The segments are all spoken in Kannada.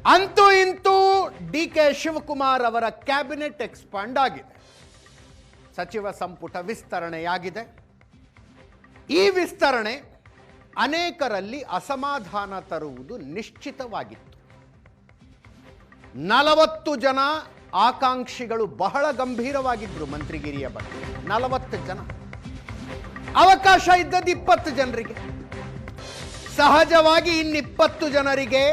ಅಂತೂ ಇಂತೂ ಡಿ ಕೆ ಶಿವಕುಮಾರ್ ಅವರ ಕ್ಯಾಬಿನೆಟ್ ಎಕ್ಸ್ಪಾಂಡ್ ಆಗಿದೆ. ಸಚಿವ ಸಂಪುಟ ವಿಸ್ತರಣೆಯಾಗಿದೆ. ಈ ವಿಸ್ತರಣೆ ಅನೇಕರಲ್ಲಿ ಅಸಮಾಧಾನ ತರುವುದು ನಿಶ್ಚಿತವಾಗಿತ್ತು. 40 ಜನ ಆಕಾಂಕ್ಷಿಗಳು ಬಹಳ ಗಂಭೀರವಾಗಿದ್ದರು ಮಂತ್ರಿಗಿರಿಯ ಬಗ್ಗೆ. 40 ಜನ. ಅವಕಾಶ ಇದ್ದದ್ದು 20 ಜನರಿಗೆ. ಸಹಜವಾಗಿ ಇನ್ನು 20 ಜನರಿಗೆ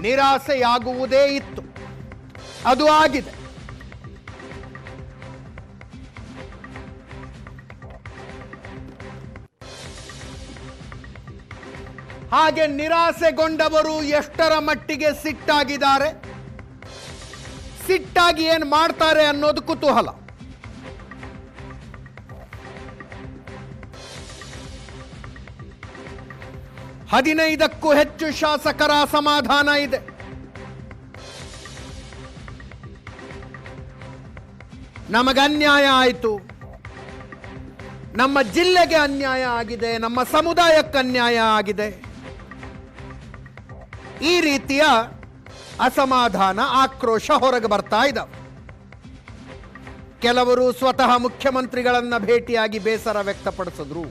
ನಿರಾಸೆಯಾಗುವುದೇ ಇತ್ತು. ಅದು ಆಗಿದೆ. ಹಾಗೆ ನಿರಾಸೆಗೊಂಡವರು ಎಷ್ಟರ ಮಟ್ಟಿಗೆ ಸಿಟ್ಟಾಗಿದ್ದಾರೆ, ಸಿಟ್ಟಾಗಿ ಏನು ಮಾಡ್ತಾರೆ ಅನ್ನೋದು ಕುತೂಹಲ. ಹದಿನೈದಕ್ಕೂ ಹೆಚ್ಚು ಶಾಸಕರ ಅಸಮಾಧಾನ ಇದೆ. ನಮಗೆ ಅನ್ಯಾಯ ಆಯಿತು, ನಮ್ಮ ಜಿಲ್ಲೆಗೆ ಅನ್ಯಾಯ ಆಗಿದೆ, ನಮ್ಮ ಸಮುದಾಯಕ್ಕೆ ಅನ್ಯಾಯ ಆಗಿದೆ. ಈ ರೀತಿಯ ಅಸಮಾಧಾನ, ಆಕ್ರೋಶ ಹೊರಗೆ ಬರ್ತಾ ಇದ್ದಾವೆ. ಕೆಲವರು ಸ್ವತಃ ಮುಖ್ಯಮಂತ್ರಿಗಳನ್ನ ಭೇಟಿಯಾಗಿ ಬೇಸರ ವ್ಯಕ್ತಪಡಿಸಿದ್ರು.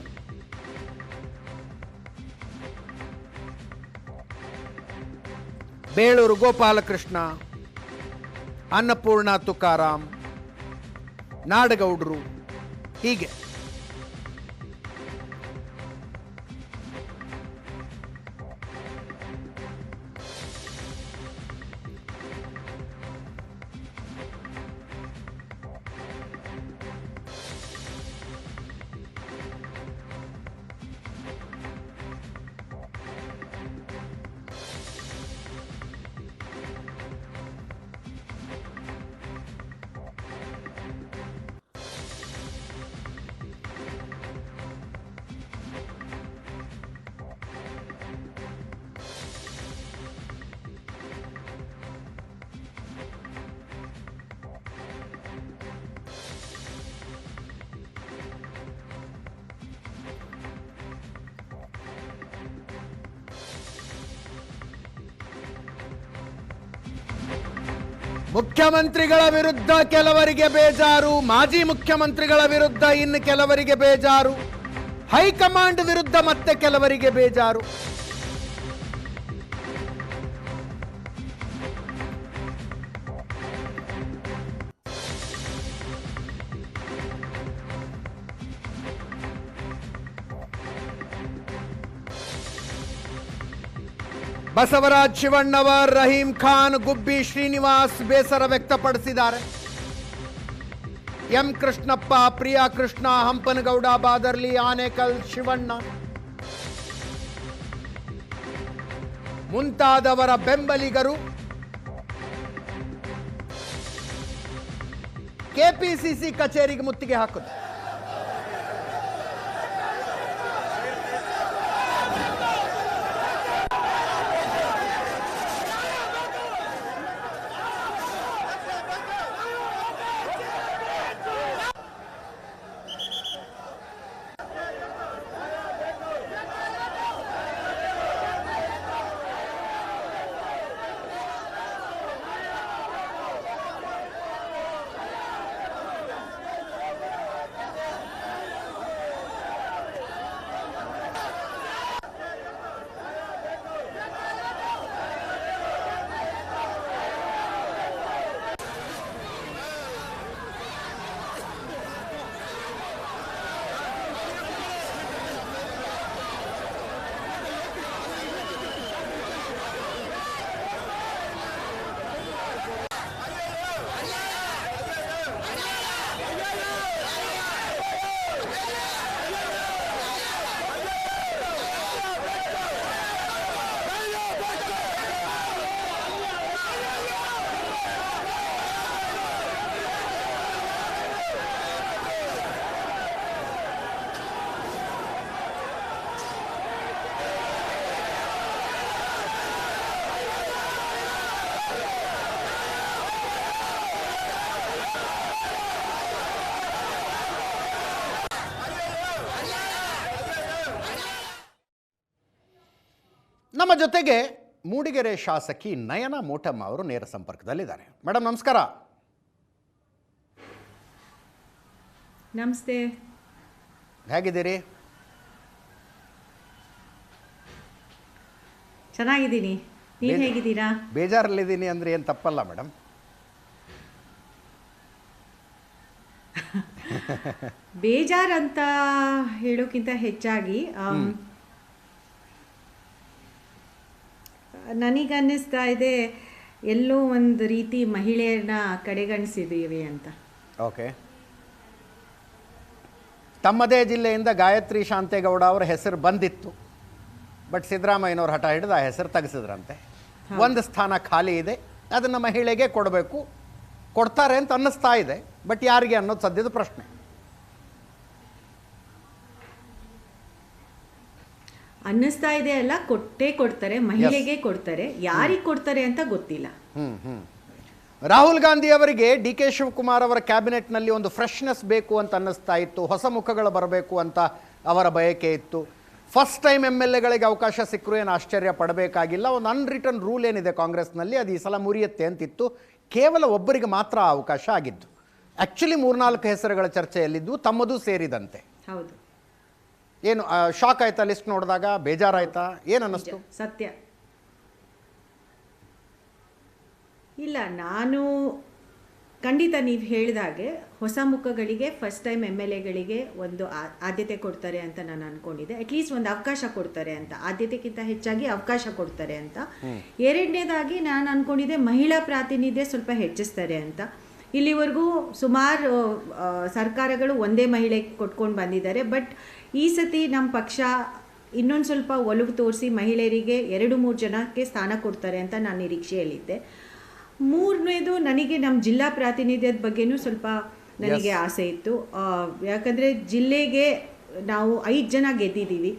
ಬೇಳೂರು ಗೋಪಾಲಕೃಷ್ಣ, ಅನ್ನಪೂರ್ಣ ತುಕಾರಾಮ್, ನಾಡಗೌಡರು, ಹೀಗೆ ಮುಖ್ಯಮಂತ್ರಿಗಳ ವಿರುದ್ಧ ಕೆಲವರಿಗೆ ಬೇಜಾರು, ಮಾಜಿ ಮುಖ್ಯಮಂತ್ರಿಗಳ ವಿರುದ್ಧ ಇನ್ನು ಕೆಲವರಿಗೆ ಬೇಜಾರು, ಹೈಕಮಾಂಡ್ ವಿರುದ್ಧ ಮತ್ತೆ ಕೆಲವರಿಗೆ ಬೇಜಾರು. ಬಸವರಾಜ್ ಶಿವಣ್ಣವರ್, ರಹೀಂ ಖಾನ್, ಗುಬ್ಬಿ ಶ್ರೀನಿವಾಸ್ ಬೇಸರ ವ್ಯಕ್ತಪಡಿಸಿದ್ದಾರೆ. ಎಂ ಕೃಷ್ಣಪ್ಪ, ಪ್ರಿಯಾ ಕೃಷ್ಣ, ಹಂಪನಗೌಡ, ಬಾದರ್ಲಿ, ಆನೇಕಲ್ ಶಿವಣ್ಣ ಮುಂತಾದವರ ಬೆಂಬಲಿಗರು ಕೆಪಿಸಿಸಿ ಕಚೇರಿಗೆ ಮುತ್ತಿಗೆ ಹಾಕಿದ್ರು. ನಮ್ಮ ಜೊತೆಗೆ ಮೂಡಿಗೆರೆ ಶಾಸಕಿ ನಯನ ಮೋಟಮ್ಮ ಅವರು ನೇರ ಸಂಪರ್ಕದಲ್ಲಿದ್ದಾರೆ. ಮೇಡಮ್ ನಮಸ್ಕಾರ. ನಮಸ್ತೆ. ಹೇಗಿದ್ದೀರಿ? ಚೆನ್ನಾಗಿದ್ದೀನಿ. ನೀವು ಹೇಗಿದ್ದೀರಾ? ಬೇಜಾರಲ್ಲಿದ್ದೀನಿ ಅಂದರೆ ಏನು ತಪ್ಪಲ್ಲ ಮೇಡಮ್. ಬೇಜಾರಂತ ಹೇಳೋಕ್ಕಿಂತ ಹೆಚ್ಚಾಗಿ ನನಗನ್ನಿಸ್ತಾ ಇದೆ ಎಲ್ಲೋ ಒಂದು ರೀತಿ ಮಹಿಳೆಯರನ್ನ ಕಡೆಗಣಿಸಿದ್ದೀವಿ ಅಂತ. ಓಕೆ. ತಮ್ಮದೇ ಜಿಲ್ಲೆಯಿಂದ ಗಾಯತ್ರಿ ಶಾಂತೇಗೌಡ ಅವರ ಹೆಸರು ಬಂದಿತ್ತು, ಬಟ್ ಸಿದ್ದರಾಮಯ್ಯನವ್ರ ಹಠ ಹಿಡಿದು ಆ ಹೆಸರು ತೆಗೆಸಿದ್ರಂತೆ. ಒಂದು ಸ್ಥಾನ ಖಾಲಿ ಇದೆ, ಅದನ್ನು ಮಹಿಳೆಗೆ ಕೊಡಬೇಕು, ಕೊಡ್ತಾರೆ ಅಂತ ಅನ್ನಿಸ್ತಾ ಇದೆ, ಬಟ್ ಯಾರಿಗೆ ಅನ್ನೋದು ಸದ್ಯದ ಪ್ರಶ್ನೆ. ಅನ್ನಿಸ್ತಾ ಇದೆ ಅಲ್ಲ, ಕೊಡ್ತಾರೆ, ಮಹಿಳೆಗೆ ಕೊಡ್ತಾರೆ. ಯಾರಿಗೆ ಕೊಡ್ತಾರೆ ಅಂತ ಗೊತ್ತಿಲ್ಲ. ರಾಹುಲ್ ಗಾಂಧಿ ಅವರಿಗೆ ಡಿ ಕೆ ಶಿವಕುಮಾರ್ ಅವರ ಕ್ಯಾಬಿನೆಟ್ನಲ್ಲಿ ಒಂದು ಫ್ರೆಶ್ನೆಸ್ ಬೇಕು ಅಂತ ಅನ್ನಿಸ್ತಾ ಇತ್ತು, ಹೊಸ ಮುಖಗಳು ಬರಬೇಕು ಅಂತ ಅವರ ಬಯಕೆ ಇತ್ತು. ಫಸ್ಟ್ ಟೈಮ್ MLAಗಳಿಗೆ ಅವಕಾಶ ಸಿಕ್ಕರು ಏನು ಆಶ್ಚರ್ಯ ಪಡಬೇಕಾಗಿಲ್ಲ. ಒಂದು ಅನ್ರಿಟನ್ ರೂಲ್ ಏನಿದೆ ಕಾಂಗ್ರೆಸ್ನಲ್ಲಿ, ಅದು ಈ ಸಲ ಮುರಿಯುತ್ತೆ ಅಂತಿತ್ತು. ಕೇವಲ ಒಬ್ಬರಿಗೆ ಮಾತ್ರ ಅವಕಾಶ ಆಗಿದ್ದು. ಆ್ಯಕ್ಚುಲಿ 3-4 ಹೆಸರುಗಳ ಚರ್ಚೆಯಲ್ಲಿದ್ದು, ತಮ್ಮದು ಸೇರಿದಂತೆ. ಹೌದು. ಏನು ಶಾಕ್ ಆಯ್ತಾ ಲಿಸ್ಟ್ ನೋಡಿದಾಗ? ಬೇಜಾರಾಯ್ತಾ? ಏನು ಅನ್ನಿಸ್ತು? ಸತ್ಯ ಇಲ್ಲ, ನಾನು ಖಂಡಿತ ನೀವು ಹೇಳಿದಾಗೆ ಹೊಸ ಮುಖಗಳಿಗೆ ಫಸ್ಟ್ ಟೈಮ್ MLAಗಳಿಗೆ ಒಂದು ಆದ್ಯತೆ ಕೊಡ್ತಾರೆ ಅಂತ ನಾನು ಅಂದ್ಕೊಂಡಿದ್ದೆ. ಅಟ್ಲೀಸ್ಟ್ ಒಂದು ಅವಕಾಶ ಕೊಡ್ತಾರೆ ಅಂತ, ಆದ್ಯತೆಗಿಂತ ಹೆಚ್ಚಾಗಿ ಅವಕಾಶ ಕೊಡ್ತಾರೆ ಅಂತ. ಎರಡನೇದಾಗಿ ನಾನು ಅಂದ್ಕೊಂಡಿದ್ದೆ ಮಹಿಳಾ ಪ್ರಾತಿನಿಧ್ಯ ಸ್ವಲ್ಪ ಹೆಚ್ಚಿಸ್ತಾರೆ ಅಂತ. ಇಲ್ಲಿವರೆಗೂ ಸುಮಾರು ಸರ್ಕಾರಗಳು ಒಂದೇ ಮಹಿಳೆ ಕೊಟ್ಕೊಂಡು ಬಂದಿದ್ದಾರೆ, ಬಟ್ ಈ ಸತಿ ನಮ್ಮ ಪಕ್ಷ ಇನ್ನೊಂದು ಸ್ವಲ್ಪ ಒಲವು ತೋರಿಸಿ ಮಹಿಳೆಯರಿಗೆ 2-3 ಜನಕ್ಕೆ ಸ್ಥಾನ ಕೊಡ್ತಾರೆ ಅಂತ ನಾನು ನಿರೀಕ್ಷೆಯಲ್ಲಿದ್ದೆ. ಮೂರನೇದು, ನನಗೆ ನಮ್ಮ ಜಿಲ್ಲಾ ಪ್ರಾತಿನಿಧ್ಯದ ಬಗ್ಗೆನೂ ಸ್ವಲ್ಪ ನನಗೆ ಆಸೆ ಇತ್ತು. ಯಾಕಂದರೆ ಜಿಲ್ಲೆಗೆ ನಾವು 5 ಜನ ಗೆದ್ದಿದ್ದೀವಿ.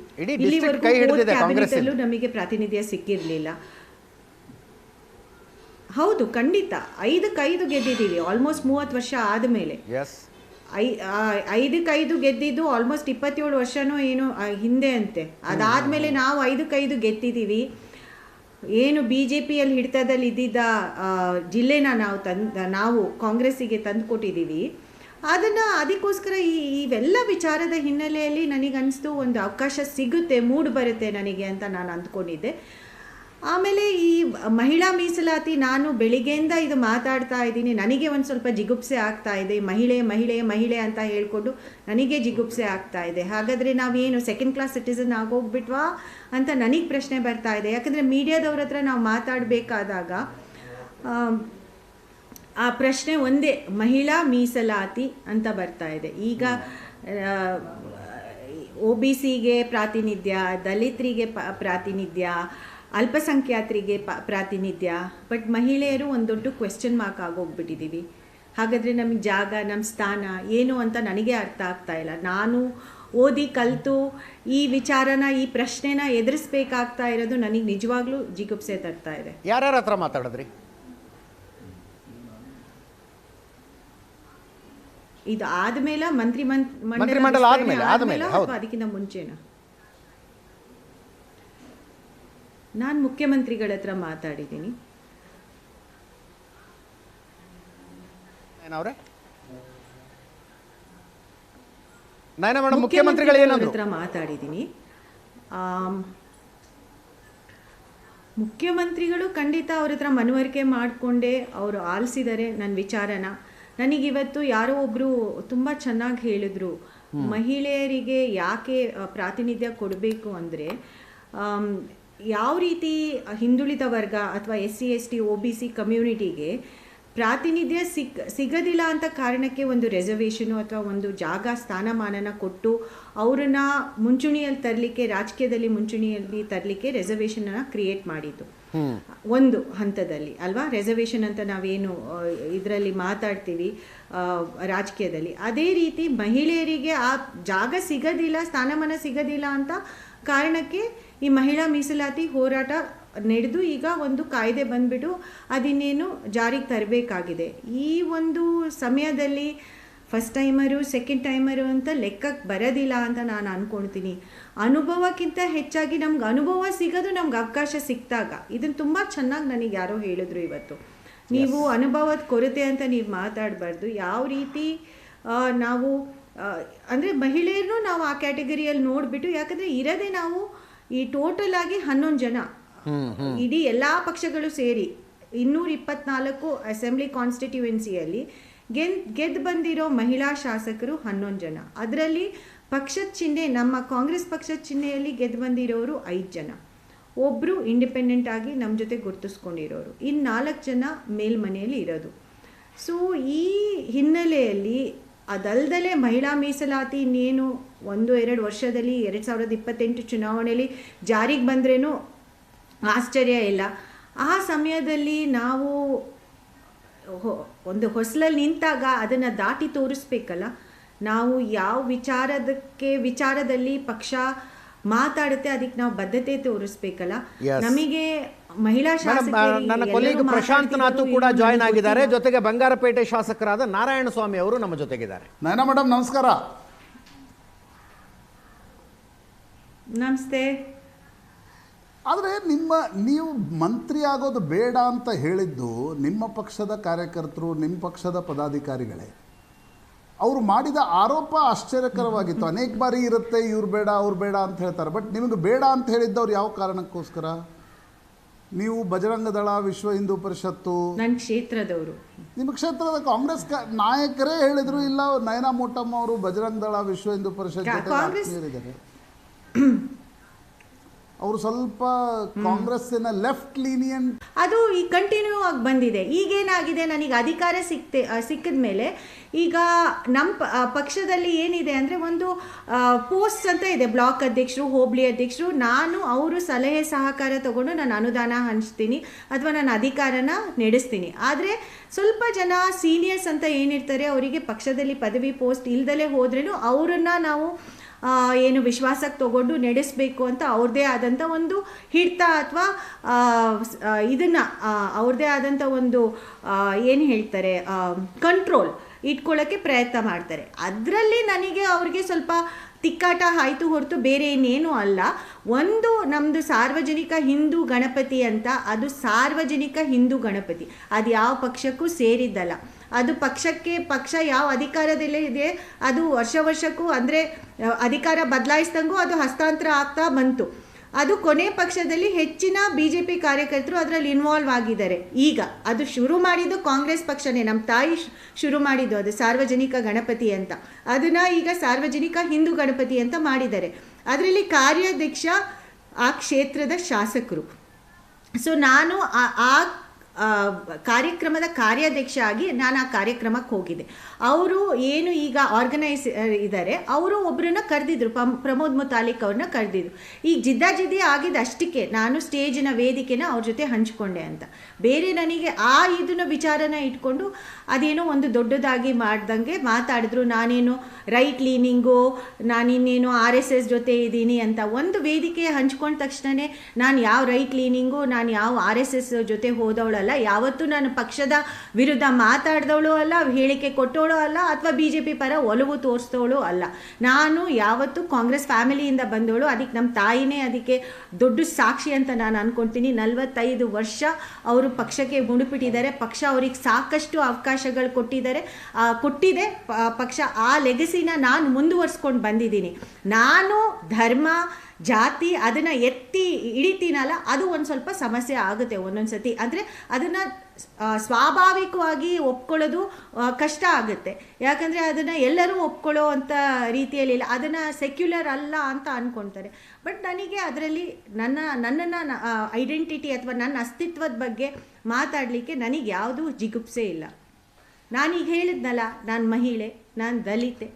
ಇಲ್ಲಿವರೆಗೂ ಕ್ಯಾಬಿನೆಟಲ್ಲೂ ನಮಗೆ ಪ್ರಾತಿನಿಧ್ಯ ಸಿಕ್ಕಿರಲಿಲ್ಲ. ಹೌದು, ಖಂಡಿತ 5 ಗೆದ್ದಿದ್ದೀವಿ. ಆಲ್ಮೋಸ್ಟ್ 30 ವರ್ಷ ಆದಮೇಲೆ 5 ಗೆದ್ದಿದ್ದು ಆಲ್ಮೋಸ್ಟ್ 27 ವರ್ಷನೂ ಏನು ಹಿಂದೆ ಅಂತೆ. ಅದಾದಮೇಲೆ ನಾವು 5 ಗೆದ್ದಿದ್ದೀವಿ. ಏನು BJPಯಲ್ಲಿ ಹಿಡಿತದಲ್ಲಿ ಇದ್ದಿದ್ದ ಜಿಲ್ಲೆನ ನಾವು ಕಾಂಗ್ರೆಸ್ಸಿಗೆ ತಂದು ಕೊಟ್ಟಿದ್ದೀವಿ. ಅದಕ್ಕೋಸ್ಕರ ಇವೆಲ್ಲ ವಿಚಾರದ ಹಿನ್ನೆಲೆಯಲ್ಲಿ ನನಗನ್ನಿಸ್ತು ಒಂದು ಅವಕಾಶ ಸಿಗುತ್ತೆ, ಮೂಡ್ ಬರುತ್ತೆ ನನಗೆ ಅಂತ ನಾನು ಅಂದ್ಕೊಂಡಿದ್ದೆ. ಆಮೇಲೆ ಈ ಮಹಿಳಾ ಮೀಸಲಾತಿ, ನಾನು ಬೆಳಿಗ್ಗೆಯಿಂದ ಇದು ಮಾತಾಡ್ತಾ ಇದ್ದೀನಿ, ನನಗೆ ಒಂದು ಸ್ವಲ್ಪ ಜಿಗುಪ್ಸೆ ಆಗ್ತಾ ಇದೆ. ಮಹಿಳೆ ಅಂತ ಹೇಳ್ಕೊಂಡು ನನಗೆ ಜಿಗುಪ್ಸೆ ಆಗ್ತಾ ಇದೆ. ಹಾಗಾದರೆ ನಾವೇನು ಸೆಕೆಂಡ್ ಕ್ಲಾಸ್ ಸಿಟಿಸನ್ ಆಗೋಗ್ಬಿಟ್ವಾ ಅಂತ ನನಗೆ ಪ್ರಶ್ನೆ ಬರ್ತಾ ಇದೆ. ಯಾಕಂದರೆ ಮೀಡಿಯಾದವ್ರ ಹತ್ರ ನಾವು ಮಾತಾಡಬೇಕಾದಾಗ ಆ ಪ್ರಶ್ನೆ ಒಂದೇ, ಮಹಿಳಾ ಮೀಸಲಾತಿ ಅಂತ ಬರ್ತಾ ಇದೆ. ಈಗ OBCಗೆ ಪ್ರಾತಿನಿಧ್ಯ, ದಲಿತರಿಗೆ ಪ್ರಾತಿನಿಧ್ಯ, ಅಲ್ಪಸಂಖ್ಯಾತರಿಗೆ ಪ್ರಾತಿನಿಧ್ಯ, ಬಟ್ ಮಹಿಳೆಯರು ಒಂದು ದೊಡ್ಡ ಕ್ವೆಶ್ಚನ್ ಮಾರ್ಕ್ ಆಗೋಗ್ಬಿಟ್ಟಿದ್ದೀವಿ. ಹಾಗಾದರೆ ನಮಗೆ ಜಾಗ, ನಮ್ಮ ಸ್ಥಾನ ಏನು ಅಂತ ನನಗೆ ಅರ್ಥ ಆಗ್ತಾ ಇಲ್ಲ. ನಾನು ಓದಿ ಕಲಿತು ಈ ವಿಚಾರನ, ಈ ಪ್ರಶ್ನೆನ ಎದುರಿಸ್ಬೇಕಾಗ್ತಾ ಇರೋದು ನನಗೆ ನಿಜವಾಗ್ಲೂ ಜಿಗುಪ್ಸೆ ತರ್ತಾ ಇದೆ. ಯಾರ್ಯಾರ ಹತ್ರ ಮಾತಾಡಿದ್ರಿ? ಇದು ಆದಮೇಲೆ ಮಂತ್ರಿಮಂಡಲ ಆದಮೇಲೆ ಅದಕ್ಕಿಂತ ಮುಂಚೆನಾ? ನಾನು ಮುಖ್ಯಮಂತ್ರಿಗಳ ಹತ್ರ ಮಾತಾಡಿದ್ದೀನಿ. ಮುಖ್ಯಮಂತ್ರಿಗಳ ಹತ್ರ ಮಾತಾಡಿದ್ದೀನಿ. ಮುಖ್ಯಮಂತ್ರಿಗಳು ಖಂಡಿತ ಅವ್ರ ಹತ್ರ ಮನವರಿಕೆ ಮಾಡಿಕೊಂಡೇ ಅವರು ಆಲಿಸಿದ್ದಾರೆ ನನ್ನ ವಿಚಾರನ. ನನಗಿವತ್ತು ಯಾರೋ ಒಬ್ಬರು ತುಂಬ ಚೆನ್ನಾಗಿ ಹೇಳಿದ್ರು, ಮಹಿಳೆಯರಿಗೆ ಯಾಕೆ ಪ್ರಾತಿನಿಧ್ಯ ಕೊಡಬೇಕು ಅಂದರೆ, ಯಾವ ರೀತಿ ಹಿಂದುಳಿದ ವರ್ಗ ಅಥವಾ SC ST OBC ಕಮ್ಯುನಿಟಿಗೆ ಪ್ರಾತಿನಿಧ್ಯ ಸಿಗೋದಿಲ್ಲ ಅಂತ ಕಾರಣಕ್ಕೆ ಒಂದು ರೆಸರ್ವೇಷನು ಅಥವಾ ಒಂದು ಜಾಗ ಸ್ಥಾನಮಾನನ ಕೊಟ್ಟು ಅವ್ರನ್ನ ಮುಂಚೂಣಿಯಲ್ಲಿ ತರಲಿಕ್ಕೆ, ರಾಜಕೀಯದಲ್ಲಿ ಮುಂಚೂಣಿಯಲ್ಲಿ ತರಲಿಕ್ಕೆ ರೆಸರ್ವೇಷನನ್ನು ಕ್ರಿಯೇಟ್ ಮಾಡಿದ್ದು ಒಂದು ಹಂತದಲ್ಲಿ ಅಲ್ವಾ. ರೆಸರ್ವೇಷನ್ ಅಂತ ನಾವೇನು ಇದರಲ್ಲಿ ಮಾತಾಡ್ತೀವಿ ರಾಜಕೀಯದಲ್ಲಿ, ಅದೇ ರೀತಿ ಮಹಿಳೆಯರಿಗೆ ಆ ಜಾಗ ಸಿಗೋದಿಲ್ಲ, ಸ್ಥಾನಮಾನ ಸಿಗೋದಿಲ್ಲ ಅಂತ ಕಾರಣಕ್ಕೆ ಈ ಮಹಿಳಾ ಮೀಸಲಾತಿ ಹೋರಾಟ ನಡೆದು ಈಗ ಒಂದು ಕಾಯ್ದೆ ಬಂದ್ಬಿಟ್ಟು ಅದಿನ್ನೇನು ಜಾರಿಗೆ ತರಬೇಕಾಗಿದೆ. ಈ ಒಂದು ಸಮಯದಲ್ಲಿ ಫಸ್ಟ್ ಟೈಮರು ಸೆಕೆಂಡ್ ಟೈಮರು ಅಂತ ಲೆಕ್ಕಕ್ಕೆ ಬರೋದಿಲ್ಲ ಅಂತ ನಾನು ಅಂದ್ಕೊಳ್ತೀನಿ. ಅನುಭವಕ್ಕಿಂತ ಹೆಚ್ಚಾಗಿ ನಮ್ಗೆ ಅನುಭವ ಸಿಗೋದು ನಮ್ಗೆ ಅವಕಾಶ ಸಿಕ್ಕಿದಾಗ. ಇದನ್ನು ತುಂಬ ಚೆನ್ನಾಗಿ ನನಗೆ ಯಾರೋ ಹೇಳಿದ್ರು ಇವತ್ತು. ನೀವು ಅನುಭವದ ಕೊರತೆ ಅಂತ ನೀವು ಮಾತಾಡಬಾರ್ದು. ಯಾವ ರೀತಿ ನಾವು ಅಂದರೆ ಮಹಿಳೆಯರನ್ನು ನಾವು ಆ ಕ್ಯಾಟಗರಿಯಲ್ಲಿ ನೋಡಿಬಿಟ್ಟು, ಯಾಕಂದರೆ ಇರೋದೇ ನಾವು ಈ ಟೋಟಲ್ ಆಗಿ 11 ಜನ, ಇಡೀ ಎಲ್ಲ ಪಕ್ಷಗಳು ಸೇರಿ 224 ಅಸೆಂಬ್ಲಿ ಕಾನ್ಸ್ಟಿಟ್ಯೂಯೆನ್ಸಿಯಲ್ಲಿ ಗೆದ್ದು ಬಂದಿರೋ ಮಹಿಳಾ ಶಾಸಕರು 11 ಜನ. ಅದರಲ್ಲಿ ಪಕ್ಷದ ಚಿಹ್ನೆ, ನಮ್ಮ ಕಾಂಗ್ರೆಸ್ ಪಕ್ಷದ ಚಿಹ್ನೆಯಲ್ಲಿ ಗೆದ್ದು ಬಂದಿರೋರು 5 ಜನ, ಒಬ್ಬರು ಇಂಡಿಪೆಂಡೆಂಟ್ ಆಗಿ ನಮ್ಮ ಜೊತೆ ಗುರುತಿಸ್ಕೊಂಡಿರೋರು, ಇನ್ನು 4 ಜನ ಮೇಲ್ಮನೆಯಲ್ಲಿ ಇರೋದು. ಸೊ ಈ ಹಿನ್ನೆಲೆಯಲ್ಲಿ ಅದಲ್ದಲೇ ಮಹಿಳಾ ಮೀಸಲಾತಿ ಇನ್ನೇನು 1-2 ವರ್ಷದಲ್ಲಿ 2028 ಚುನಾವಣೆಯಲ್ಲಿ ಜಾರಿಗೆ ಬಂದ್ರೇನು ಆಶ್ಚರ್ಯ ಇಲ್ಲ. ಆ ಸಮಯದಲ್ಲಿ ನಾವು ಒಂದು ಹೊಸಲಲ್ಲಿ ನಿಂತಾಗ ಅದನ್ನು ದಾಟಿ ತೋರಿಸ್ಬೇಕಲ್ಲ. ನಾವು ಯಾವ ವಿಚಾರದಲ್ಲಿ ಪಕ್ಷ ಮಾತಾಡುತ್ತೆ ಅದಕ್ಕೆ ನಾವು ಬದ್ಧತೆ ತೋರಿಸ್ಬೇಕಲ್ಲ. ನಮಗೆ ಮಹಿಳಾ ನನ್ನ ಕೊಲೀಗ್ ಪ್ರಶಾಂತ್ ನಾಥ್ ಕೂಡ ಜಾಯ್ನ್ ಆಗಿದ್ದಾರೆ. ಜೊತೆಗೆ ಬಂಗಾರಪೇಟೆ ಶಾಸಕರಾದ ನಾರಾಯಣ ಸ್ವಾಮಿ ಅವರು ನಮ್ಮ ಜೊತೆಗಿದ್ದಾರೆ. ನಯನ ಮೇಡಮ್ ನಮಸ್ಕಾರ. ನಮಸ್ತೆ. ಆದರೆ ನೀವು ಮಂತ್ರಿ ಆಗೋದು ಬೇಡ ಅಂತ ಹೇಳಿದ್ದು ನಿಮ್ಮ ಪಕ್ಷದ ಕಾರ್ಯಕರ್ತರು, ನಿಮ್ಮ ಪಕ್ಷದ ಪದಾಧಿಕಾರಿಗಳೇ. ಅವರು ಮಾಡಿದ ಆರೋಪ ಆಶ್ಚರ್ಯಕರವಾಗಿತ್ತು. ಅನೇಕ ಬಾರಿ ಇರುತ್ತೆ ಇವ್ರು ಬೇಡ ಅವ್ರು ಬೇಡ ಅಂತ ಹೇಳ್ತಾರೆ. ಬಟ್ ನಿಮಗೆ ಬೇಡ ಅಂತ ಹೇಳಿದ್ದವ್ರು ಯಾವ ಕಾರಣಕ್ಕೋಸ್ಕರ? ನೀವು ಬಜರಂಗ ದಳ, ವಿಶ್ವ ಹಿಂದೂ ಪರಿಷತ್ತು, ನನ್ನ ಕ್ಷೇತ್ರದವರು, ನಿಮ್ಮ ಕ್ಷೇತ್ರದ ಕಾಂಗ್ರೆಸ್ ನಾಯಕರೇ ಹೇಳಿದ್ರು ಇಲ್ಲ ನಯನಾ ಮೋಟಮ್ಮ ಅವರು ಬಜರಂಗ ದಳ, ವಿಶ್ವ ಹಿಂದೂ ಪರಿಷತ್ ಜೊತೆ ಅವರು ಸ್ವಲ್ಪ ಕಾಂಗ್ರೆಸ್ಸಿನ ಲೆಫ್ಟ್ ಲೀನಿಯಂಟ್. ಅದು ಈ ಕಂಟಿನ್ಯೂ ಆಗಿ ಬಂದಿದೆ. ಈಗೇನಾಗಿದೆ, ನನಗೆ ಅಧಿಕಾರ ಸಿಕ್ಕಿದ ಮೇಲೆ ಈಗ ನಮ್ಮ ಪಕ್ಷದಲ್ಲಿ ಏನಿದೆ ಅಂದರೆ ಒಂದು ಪೋಸ್ಟ್ ಅಂತ ಇದೆ, ಬ್ಲಾಕ್ ಅಧ್ಯಕ್ಷರು, ಹೋಬಳಿ ಅಧ್ಯಕ್ಷರು. ನಾನು ಅವರು ಸಲಹೆ ಸಹಕಾರ ತಗೊಂಡು ನಾನು ಅನುದಾನ ಹಂಚ್ತೀನಿ ಅಥವಾ ನಾನು ಅಧಿಕಾರನ ನಡೆಸ್ತೀನಿ. ಆದರೆ ಸ್ವಲ್ಪ ಜನ ಸೀನಿಯರ್ಸ್ ಅಂತ ಏನಿರ್ತಾರೆ ಅವರಿಗೆ ಪಕ್ಷದಲ್ಲಿ ಪದವಿ ಪೋಸ್ಟ್ ಇಲ್ದಲೇ ಹೋದ್ರೂ ಅವರನ್ನು ನಾವು ಏನು ವಿಶ್ವಾಸಕ್ಕೆ ತಗೊಂಡು ನಡೆಸಬೇಕು ಅಂತ ಅವ್ರದ್ದೇ ಆದಂಥ ಒಂದು ಹಿಡಿತ ಅಥವಾ ಇದನ್ನು ಅವ್ರದ್ದೇ ಆದಂಥ ಒಂದು ಏನು ಹೇಳ್ತಾರೆ ಕಂಟ್ರೋಲ್ ಇಟ್ಕೊಳ್ಳೋಕ್ಕೆ ಪ್ರಯತ್ನ ಮಾಡ್ತಾರೆ. ಅದರಲ್ಲಿ ನನಗೆ ಅವ್ರಿಗೆ ಸ್ವಲ್ಪ ತಿಕ್ಕಾಟ ಆಯಿತು ಹೊರತು ಬೇರೆ ಇನ್ನೇನೂ ಅಲ್ಲ. ಒಂದು ನಮ್ಮದು ಸಾರ್ವಜನಿಕ ಹಿಂದೂ ಗಣಪತಿ ಅಂತ, ಅದು ಸಾರ್ವಜನಿಕ ಹಿಂದೂ ಗಣಪತಿ, ಅದು ಯಾವ ಪಕ್ಷಕ್ಕೂ ಸೇರಿದ್ದಲ್ಲ. ಅದು ಪಕ್ಷ ಯಾವ ಅಧಿಕಾರದಲ್ಲೇ ಇದೆ ಅದು ವರ್ಷಕ್ಕೂ ಅಂದರೆ ಅಧಿಕಾರ ಬದಲಾಯಿಸ್ದಂಗೂ ಅದು ಹಸ್ತಾಂತರ ಆಗ್ತಾ ಬಂತು. ಅದು ಕೊನೆ ಪಕ್ಷದಲ್ಲಿ ಹೆಚ್ಚಿನ BJP ಕಾರ್ಯಕರ್ತರು ಅದರಲ್ಲಿ ಇನ್ವಾಲ್ವ್ ಆಗಿದ್ದಾರೆ. ಈಗ ಅದು ಶುರು ಮಾಡಿದ್ದು ಕಾಂಗ್ರೆಸ್ ಪಕ್ಷನೇ, ನಮ್ಮ ತಾಯಿ ಶುರು ಮಾಡಿದ್ದು ಅದು ಸಾರ್ವಜನಿಕ ಗಣಪತಿ ಅಂತ. ಅದನ್ನು ಈಗ ಸಾರ್ವಜನಿಕ ಹಿಂದೂ ಗಣಪತಿ ಅಂತ ಮಾಡಿದ್ದಾರೆ. ಅದರಲ್ಲಿ ಕಾರ್ಯಾಧ್ಯಕ್ಷ ಆ ಕ್ಷೇತ್ರದ ಶಾಸಕರು. ಸೊ ನಾನು ಆ ಕಾರ್ಯಕ್ರಮದ ಕಾರ್ಯಾಧ್ಯಕ್ಷ ಆಗಿ ನಾನು ಆ ಕಾರ್ಯಕ್ರಮಕ್ಕೆ ಹೋಗಿದ್ದೆ. ಅವರು ಏನು ಈಗ ಆರ್ಗನೈಸರ್ ಇದ್ದಾರೆ ಅವರು ಒಬ್ಬರನ್ನ ಕರೆದಿದ್ರು, ಪ್ರಮೋದ್ ಮುತಾಲಿಕ್ ಅವ್ರನ್ನ ಕರೆದಿದ್ರು. ಈಗ ಜಿದ್ದಾಜಿದ್ದಿ ಆಗಿದ್ದು ಅಷ್ಟಕ್ಕೆ ನಾನು ಸ್ಟೇಜಿನ ವೇದಿಕೆನ ಅವ್ರ ಜೊತೆ ಹಂಚ್ಕೊಂಡೆ ಅಂತ. ಬೇರೆ ನನಗೆ ಇದನ್ನ ವಿಚಾರನ ಇಟ್ಕೊಂಡು ಅದೇನೋ ಒಂದು ದೊಡ್ಡದಾಗಿ ಮಾಡ್ದಂಗೆ ಮಾತಾಡಿದ್ರು. ನಾನೇನು ರೈಟ್ ಲೀನಿಂಗು, ನಾನಿನ್ನೇನು RSS ಜೊತೆ ಇದ್ದೀನಿ ಅಂತ. ಒಂದು ವೇದಿಕೆ ಹಂಚ್ಕೊಂಡ ತಕ್ಷಣವೇ ನಾನು ಯಾವ ರೈಟ್ ಲೀನಿಂಗು, ನಾನು ಯಾವ RSS ಜೊತೆ ಹೋದವಳಲ್ಲ, ಯಾವತ್ತೂ ನಾನು ಪಕ್ಷದ ವಿರುದ್ಧ ಮಾತಾಡ್ದವಳು ಅಲ್ಲ, ಹೇಳಿಕೆ ಕೊಟ್ಟವಳು ಅಲ್ಲ, ಅಥವಾ BJP ಪರ ಒಲವು ತೋರಿಸ್ತವಳು ಅಲ್ಲ. ನಾನು ಯಾವತ್ತೂ ಕಾಂಗ್ರೆಸ್ ಫ್ಯಾಮಿಲಿಯಿಂದ ಬಂದವಳು. ಅದಕ್ಕೆ ನಮ್ಮ ತಾಯಿನೇ ಅದಕ್ಕೆ ದೊಡ್ಡ ಸಾಕ್ಷಿ ಅಂತ ನಾನು ಅಂದ್ಕೊಳ್ತೀನಿ. 45 ವರ್ಷ ಅವರು ಪಕ್ಷಕ್ಕೆ ಮುಡುಪಿಟ್ಟಿದ್ದಾರೆ. ಪಕ್ಷ ಅವ್ರಿಗೆ ಸಾಕಷ್ಟು ಅವಕಾಶಗಳು ಕೊಟ್ಟಿದೆ ಪಕ್ಷ. ಆ ಲೆಗಸಿನ ನಾನು ಮುಂದುವರ್ಸ್ಕೊಂಡು ಬಂದಿದ್ದೀನಿ. ನಾನು ಧರ್ಮ ಜಾತಿ ಅದನ್ನು ಎತ್ತಿ ಹಿಡಿತೀನಲ್ಲ, ಅದು ಒಂದು ಸ್ವಲ್ಪ ಸಮಸ್ಯೆ ಆಗುತ್ತೆ ಒಂದೊಂದು ಸತಿ. ಅಂದರೆ ಅದನ್ನು ಸ್ವಾಭಾವಿಕವಾಗಿ ಒಪ್ಕೊಳ್ಳೋದು ಕಷ್ಟ ಆಗುತ್ತೆ. ಯಾಕಂದರೆ ಅದನ್ನು ಎಲ್ಲರೂ ಒಪ್ಕೊಳ್ಳೋ ಅಂಥ ರೀತಿಯಲ್ಲಿಲ್ಲ, ಅದನ್ನು ಸೆಕ್ಯುಲರ್ ಅಲ್ಲ ಅಂತ ಅಂದ್ಕೊಳ್ತಾರೆ. ಬಟ್ ನನಗೆ ಅದರಲ್ಲಿ ನನ್ನನ್ನು ಐಡೆಂಟಿಟಿ ಅಥವಾ ನನ್ನ ಅಸ್ತಿತ್ವದ ಬಗ್ಗೆ ಮಾತಾಡಲಿಕ್ಕೆ ನನಗೆ ಯಾವುದೂ ಜಿಗುಪ್ಸೆ ಇಲ್ಲ. ನಾನೀಗ ಹೇಳಿದ್ನಲ್ಲ, ನಾನು ಮಹಿಳೆ, ನಾನು ದಲಿತೆ.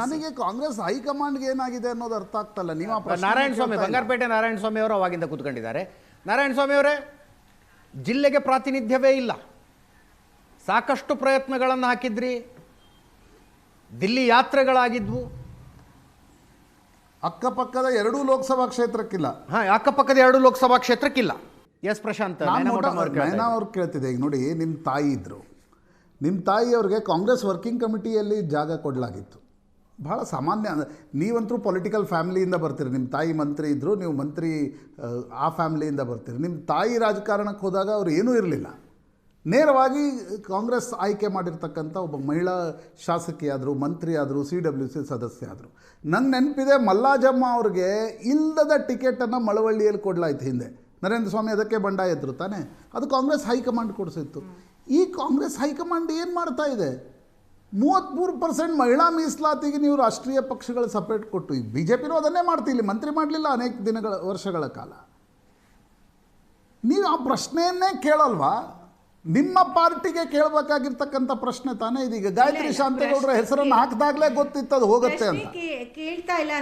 ನನಗೆ ಕಾಂಗ್ರೆಸ್ ಹೈಕಮಾಂಡ್ಗೆ ಏನಾಗಿದೆ ಅನ್ನೋದು ಅರ್ಥ ಆಗ್ತಲ್ಲ. ನೀವು ನಾರಾಯಣ ಸ್ವಾಮಿ, ಬಂಗಾರಪೇಟೆ ನಾರಾಯಣ ಸ್ವಾಮಿ ಅವರು ಅವಾಗಿಂದ ಕೂತ್ಕೊಂಡಿದ್ದಾರೆ. ನಾರಾಯಣ ಸ್ವಾಮಿ ಅವರೇ, ಜಿಲ್ಲೆಗೆ ಪ್ರಾತಿನಿಧ್ಯವೇ ಇಲ್ಲ, ಸಾಕಷ್ಟು ಪ್ರಯತ್ನಗಳನ್ನು ಹಾಕಿದ್ರಿ, ದಿಲ್ಲಿ ಯಾತ್ರೆಗಳಾಗಿದ್ವು, ಅಕ್ಕಪಕ್ಕದ 2 ಲೋಕಸಭಾ ಕ್ಷೇತ್ರಕ್ಕಿಲ್ಲ. ಅಕ್ಕಪಕ್ಕದ 2 ಲೋಕಸಭಾ ಕ್ಷೇತ್ರಕ್ಕಿಲ್ಲ. ಎಸ್ ಪ್ರಶಾಂತ್, ನಯನಾ ಅವ್ರು ಕೇಳ್ತಿದ್ದೆ. ಈಗ ನೋಡಿ, ನಿಮ್ಮ ತಾಯಿ ಇದ್ರು, ನಿಮ್ಮ ತಾಯಿಯವ್ರಿಗೆ ಕಾಂಗ್ರೆಸ್ ವರ್ಕಿಂಗ್ ಕಮಿಟಿಯಲ್ಲಿ ಜಾಗ ಕೊಡಲಾಗಿತ್ತು. ಭಾಳ ಸಾಮಾನ್ಯ. ನೀವಂತರೂ ಪೊಲಿಟಿಕಲ್ ಫ್ಯಾಮಿಲಿಯಿಂದ ಬರ್ತೀರಿ. ನಿಮ್ಮ ತಾಯಿ ಮಂತ್ರಿ ಇದ್ದರು, ನೀವು ಮಂತ್ರಿ ಆ ಫ್ಯಾಮಿಲಿಯಿಂದ ಬರ್ತೀರಿ. ನಿಮ್ಮ ತಾಯಿ ರಾಜಕಾರಣಕ್ಕೆ ಹೋದಾಗ ಅವರು ಏನೂ ಇರಲಿಲ್ಲ. ನೇರವಾಗಿ ಕಾಂಗ್ರೆಸ್ ಆಯ್ಕೆ ಮಾಡಿರ್ತಕ್ಕಂಥ ಒಬ್ಬ ಮಹಿಳಾ ಶಾಸಕಿಯಾದರು, ಮಂತ್ರಿ ಆದರು, CWC ಸದಸ್ಯ ಆದರು. ನಂಗೆ ನೆನಪಿದೆ, ಮಲ್ಲಾಜಮ್ಮ ಅವ್ರಿಗೆ ಇಲ್ಲದ ಟಿಕೆಟನ್ನು ಮಳವಳ್ಳಿಯಲ್ಲಿ ಕೊಡಲಾಯ್ತು ಹಿಂದೆ. ನರೇಂದ್ರ ಸ್ವಾಮಿ ಅದಕ್ಕೆ ಬಂಡಾಯ ಎದ್ರು ತಾನೆ. ಅದು ಕಾಂಗ್ರೆಸ್ ಹೈಕಮಾಂಡ್ ಕೊಡಿಸಿತ್ತು. ಈ ಕಾಂಗ್ರೆಸ್ ಹೈಕಮಾಂಡ್ ಏನು ಮಾಡ್ತಾ ಇದೆ? 33% ಮಹಿಳಾ ಮೀಸಲಾತಿಗೆ ನೀವು ರಾಷ್ಟ್ರೀಯ ಪಕ್ಷಗಳು ಸಪ್ರೇಟ್ ಕೊಟ್ಟು, ಈಗ BJPನೂ ಅದನ್ನೇ ಮಾಡ್ತಿಲ್ಲ, ಮಂತ್ರಿ ಮಾಡಲಿಲ್ಲ ಅನೇಕ ವರ್ಷಗಳ ಕಾಲ. ನೀವು ಆ ಪ್ರಶ್ನೆಯನ್ನೇ ಕೇಳಲ್ವಾ? ನಿಮ್ಮ ಪಾರ್ಟಿಗೆ ಕೇಳಬೇಕಾಗಿರ್ತಕ್ಕಂಥ ಪ್ರಶ್ನೆ ತಾನೇ ಇದೀಗ. ಗಾಯತ್ರಿ ಶಾಂತೇಗೌಡರ ಹೆಸರನ್ನು ಹಾಕಿದಾಗಲೇ ಗೊತ್ತಿತ್ತು ಅದು ಹೋಗುತ್ತೆ ಅಂತ. ಕೇಳ್ತಾ ಇಲ್ಲ,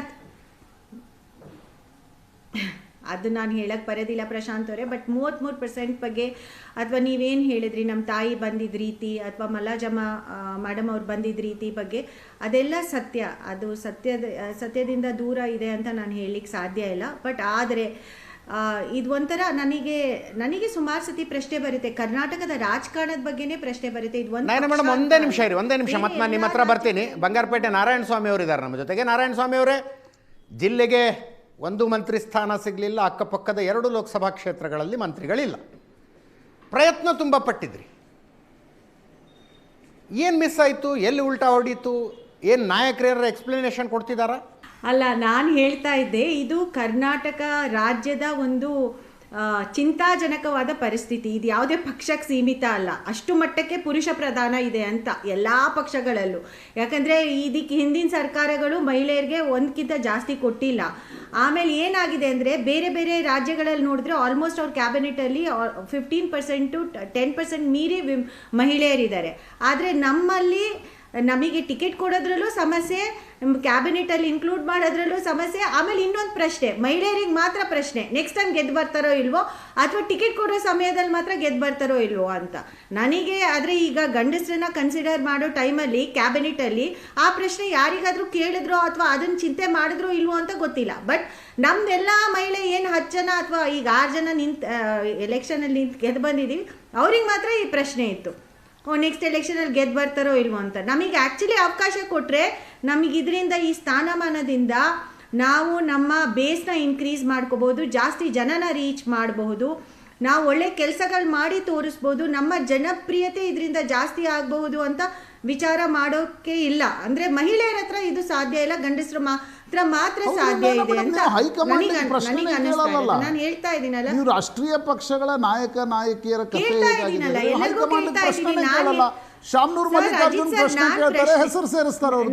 ಅದು ನಾನು ಹೇಳಕ್ಕೆ ಬರೋದಿಲ್ಲ ಪ್ರಶಾಂತ್ ಅವರೇ. ಬಟ್ 33% ಬಗ್ಗೆ ಅಥವಾ ನೀವೇನು ಹೇಳಿದ್ರಿ, ನಮ್ಮ ತಾಯಿ ಬಂದಿದ್ದ ರೀತಿ ಅಥವಾ ಮಲ್ಲಾಜಮ್ಮ ಮೇಡಮ್ ಅವ್ರು ಬಂದಿದ್ದ ರೀತಿ ಬಗ್ಗೆ, ಅದೆಲ್ಲ ಸತ್ಯ. ಅದು ಸತ್ಯದಿಂದ ದೂರ ಇದೆ ಅಂತ ನಾನು ಹೇಳಲಿಕ್ಕೆ ಸಾಧ್ಯ ಇಲ್ಲ. ಬಟ್ ಆದರೆ ಇದು ಒಂಥರ ನನಗೆ ಸುಮಾರು ಸತಿ ಪ್ರಶ್ನೆ ಬರುತ್ತೆ, ಕರ್ನಾಟಕದ ರಾಜಕಾರಣದ ಬಗ್ಗೆನೇ ಪ್ರಶ್ನೆ ಬರುತ್ತೆ. ಇದು ಮೇಡಮ್ ಒಂದೇ ನಿಮಿಷ ಮತ್ತೆ ನಾನು ನಿಮ್ಮ ಹತ್ರ ಬರ್ತೀನಿ. ಬಂಗಾರಪೇಟೆ ನಾರಾಯಣ ಸ್ವಾಮಿ ಅವರು ಇದ್ದಾರೆ ನಮ್ಮ ಜೊತೆಗೆ. ನಾರಾಯಣ ಸ್ವಾಮಿ ಅವರೇ, ಜಿಲ್ಲೆಗೆ ಒಂದು ಮಂತ್ರಿ ಸ್ಥಾನ ಸಿಗಲಿಲ್ಲ, ಅಕ್ಕಪಕ್ಕದ 2 ಲೋಕಸಭಾ ಕ್ಷೇತ್ರಗಳಲ್ಲಿ ಮಂತ್ರಿಗಳಿಲ್ಲ, ಪ್ರಯತ್ನ ತುಂಬ ಪಟ್ಟಿದ್ರಿ. ಏನು ಮಿಸ್ ಆಯಿತು? ಎಲ್ಲಿ ಉಲ್ಟಾ ಹೊಡೀತು? ಏನು ನಾಯಕರ ಎಕ್ಸ್ಪ್ಲನೇಷನ್ ಕೊಡ್ತಿದ್ದಾರಾ? ಅಲ್ಲ, ನಾನು ಹೇಳ್ತಾ ಇದ್ದೆ, ಇದು ಕರ್ನಾಟಕ ರಾಜ್ಯದ ಒಂದು ಚಿಂತಾಜನಕವಾದ ಪರಿಸ್ಥಿತಿ. ಇದು ಯಾವುದೇ ಪಕ್ಷಕ್ಕೆ ಸೀಮಿತ ಅಲ್ಲ, ಅಷ್ಟು ಮಟ್ಟಕ್ಕೆ ಪುರುಷ ಪ್ರಧಾನ ಇದೆ ಅಂತ ಎಲ್ಲ ಪಕ್ಷಗಳಲ್ಲೂ. ಯಾಕಂದರೆ ಇದಕ್ಕೆ ಹಿಂದಿನ ಸರ್ಕಾರಗಳು ಮಹಿಳೆಯರಿಗೆ ಒಂದಕ್ಕಿಂತ ಜಾಸ್ತಿ ಕೊಟ್ಟಿಲ್ಲ. ಆಮೇಲೆ ಏನಾಗಿದೆ ಅಂದರೆ, ಬೇರೆ ಬೇರೆ ರಾಜ್ಯಗಳಲ್ಲಿ ನೋಡಿದ್ರೆ ಆಲ್ಮೋಸ್ಟ್ ಅವ್ರ ಕ್ಯಾಬಿನೆಟಲ್ಲಿ 15% 10% ಮೀರಿ ಮಹಿಳೆಯರಿದ್ದಾರೆ. ಆದರೆ ನಮ್ಮಲ್ಲಿ ನಮಗೆ ಟಿಕೆಟ್ ಕೊಡೋದ್ರಲ್ಲೂ ಸಮಸ್ಯೆ, ಕ್ಯಾಬಿನೆಟಲ್ಲಿ ಇನ್ಕ್ಲೂಡ್ ಮಾಡೋದ್ರಲ್ಲೂ ಸಮಸ್ಯೆ. ಆಮೇಲೆ ಇನ್ನೊಂದು ಪ್ರಶ್ನೆ, ಮಹಿಳೆಯರಿಗೆ ಮಾತ್ರ ಪ್ರಶ್ನೆ, ನೆಕ್ಸ್ಟ್ ಟೈಮ್ ಗೆದ್ದು ಬರ್ತಾರೋ ಇಲ್ವೋ, ಅಥವಾ ಟಿಕೆಟ್ ಕೊಡೋ ಸಮಯದಲ್ಲಿ ಮಾತ್ರ ಗೆದ್ದು ಬರ್ತಾರೋ ಇಲ್ವೋ ಅಂತ ನನಗೆ. ಆದರೆ ಈಗ ಗಂಡಸರನ್ನ ಕನ್ಸಿಡರ್ ಮಾಡೋ ಟೈಮಲ್ಲಿ ಕ್ಯಾಬಿನೆಟಲ್ಲಿ ಆ ಪ್ರಶ್ನೆ ಯಾರಿಗಾದರೂ ಕೇಳಿದ್ರೋ ಅಥವಾ ಅದನ್ನು ಚಿಂತೆ ಮಾಡಿದ್ರೋ ಇಲ್ವೋ ಅಂತ ಗೊತ್ತಿಲ್ಲ. ಬಟ್ ನಮ್ದೆಲ್ಲ ಮಹಿಳೆ ಏನು 10 ಜನ ಅಥವಾ ಈಗ 6 ಜನ ಎಲೆಕ್ಷನಲ್ಲಿ ಗೆದ್ದು ಬಂದಿದ್ದೀವಿ, ಅವ್ರಿಗೆ ಮಾತ್ರ ಈ ಪ್ರಶ್ನೆ ಇತ್ತು, ನೆಕ್ಸ್ಟ್ ಎಲೆಕ್ಷನಲ್ಲಿ ಗೆದ್ದು ಬರ್ತಾರೋ ಇಲ್ವೋ ಅಂತ. ನಮಗೆ ಆ್ಯಕ್ಚುಲಿ ಅವಕಾಶ ಕೊಟ್ಟರೆ ನಮಗೆ ಇದರಿಂದ, ಈ ಸ್ಥಾನಮಾನದಿಂದ ನಾವು ನಮ್ಮ ಬೇಸ್ನ ಇನ್ಕ್ರೀಸ್ ಮಾಡ್ಕೋಬೋದು, ಜಾಸ್ತಿ ಜನನ ರೀಚ್ ಮಾಡಬಹುದು, ನಾವು ಒಳ್ಳೆ ಕೆಲಸಗಳು ಮಾಡಿ ತೋರಿಸ್ಬೋದು, ನಮ್ಮ ಜನಪ್ರಿಯತೆ ಇದರಿಂದ ಜಾಸ್ತಿ ಆಗಬಹುದು ಅಂತ ವಿಚಾರ ಮಾಡೋಕ್ಕೆ ಇಲ್ಲ. ಅಂದರೆ ಮಹಿಳೆಯರ ಹತ್ರ ಇದು ಸಾಧ್ಯ ಇಲ್ಲ, ಗಂಡಸರ ಹತ್ರ ಮಾತ್ರ ಸಾಧ್ಯ ಇದೆ ಅಂತ ನನಗೆ ಅನಿಸ್ತಾ ಇದೆ. ನಾನು ಹೇಳ್ತಾ ಇದ್ದೀನಲ್ಲ, ನೀವು ರಾಷ್ಟ್ರೀಯ ಪಕ್ಷಗಳ ನಾಯಕಿಯರ ಕೇಳ್ತಾ ಇದ್ದೀನಲ್ಲ, ಎಲ್ಲರಿಗೂ ಕೇಳ್ತಾ ಇದ್ದೀನಿ. ಶಾಮನೂರು ಮಲ್ಲಿಕಾರ್ಜುನ್ ಪ್ರಶ್ನೆ ಕೇಳ್ತಾರೆ, ಹೆಸರು ಸೇರಿಸ್ತಾರೆ ಅವರು.